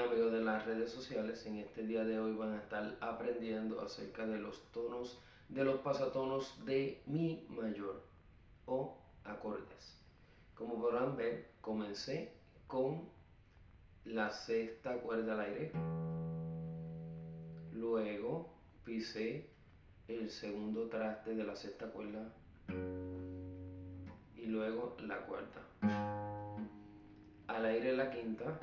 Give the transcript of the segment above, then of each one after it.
amigos de las redes sociales, en este día de hoy van a estar aprendiendo acerca de los tonos, de los pasatonos de mi mayor o acordes. Como podrán ver, comencé con la sexta cuerda al aire, luego pisé el segundo traste de la sexta cuerda y luego la cuarta. Al aire la quinta,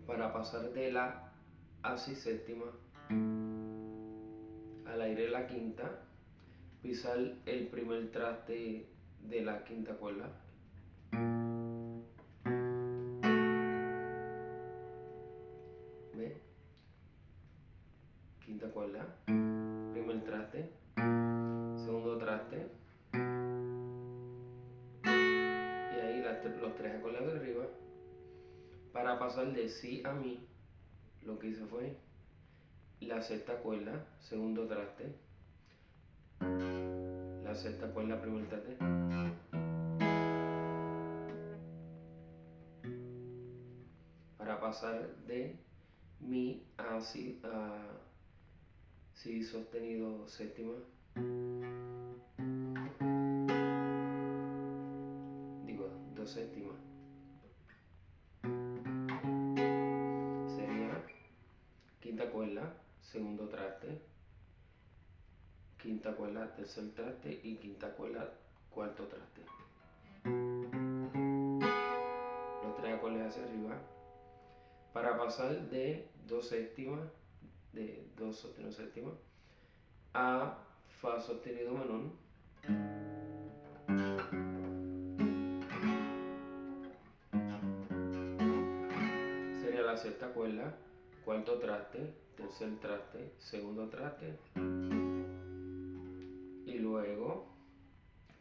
para pasar de la a si séptima, al aire la quinta, pisar el primer traste de la quinta cuerda, ¿ve? Quinta cuerda, primer traste, segundo traste, y ahí los tres acordes de arriba. Para pasar de si a mi, lo que hice fue la sexta cuerda, segundo traste, la sexta cuerda, primer traste, para pasar de mi a si sostenido séptima, digo do séptima, sería quinta cuerda, segundo traste, quinta cuerda, tercer traste y quinta cuerda, cuarto traste. Los tres acordes hacia arriba. Para pasar de do séptima, de do sostenido séptima, a fa sostenido menor, sería la sexta cuerda, cuarto traste, tercer traste, segundo traste, y luego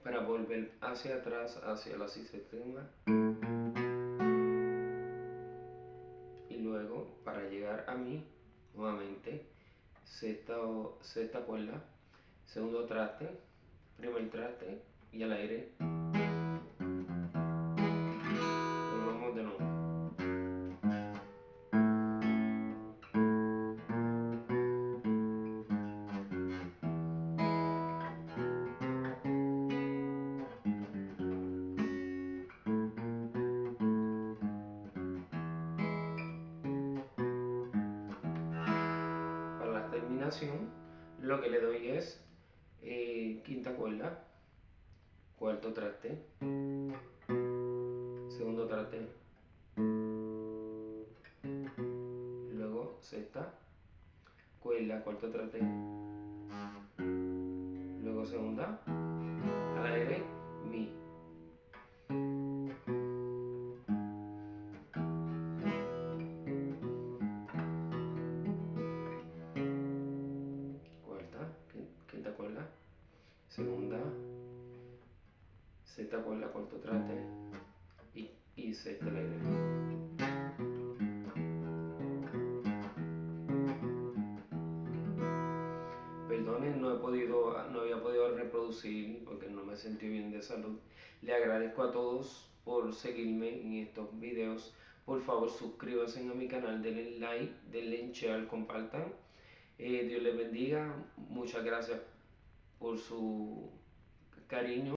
para volver hacia atrás hacia la si séptima, y luego para llegar a mi nuevamente sexta cuerda, segundo traste, primer traste y al aire. Volvamos de nuevo. Para la terminación, lo que le doy es quinta cuerda, cuarto traste, segundo traste, luego sexta cuerda, cuarto traste, luego segunda, al aire, mi. Cuarta, quinta cuerda, segunda, sexta cuerda, cuarto traste y sexta al aire. Perdone, no había podido reproducir porque no me sentí bien de salud. Le agradezco a todos por seguirme en estos videos. Por favor, suscríbanse a mi canal, denle like, denle share, compartan. Dios les bendiga. Muchas gracias por su cariño.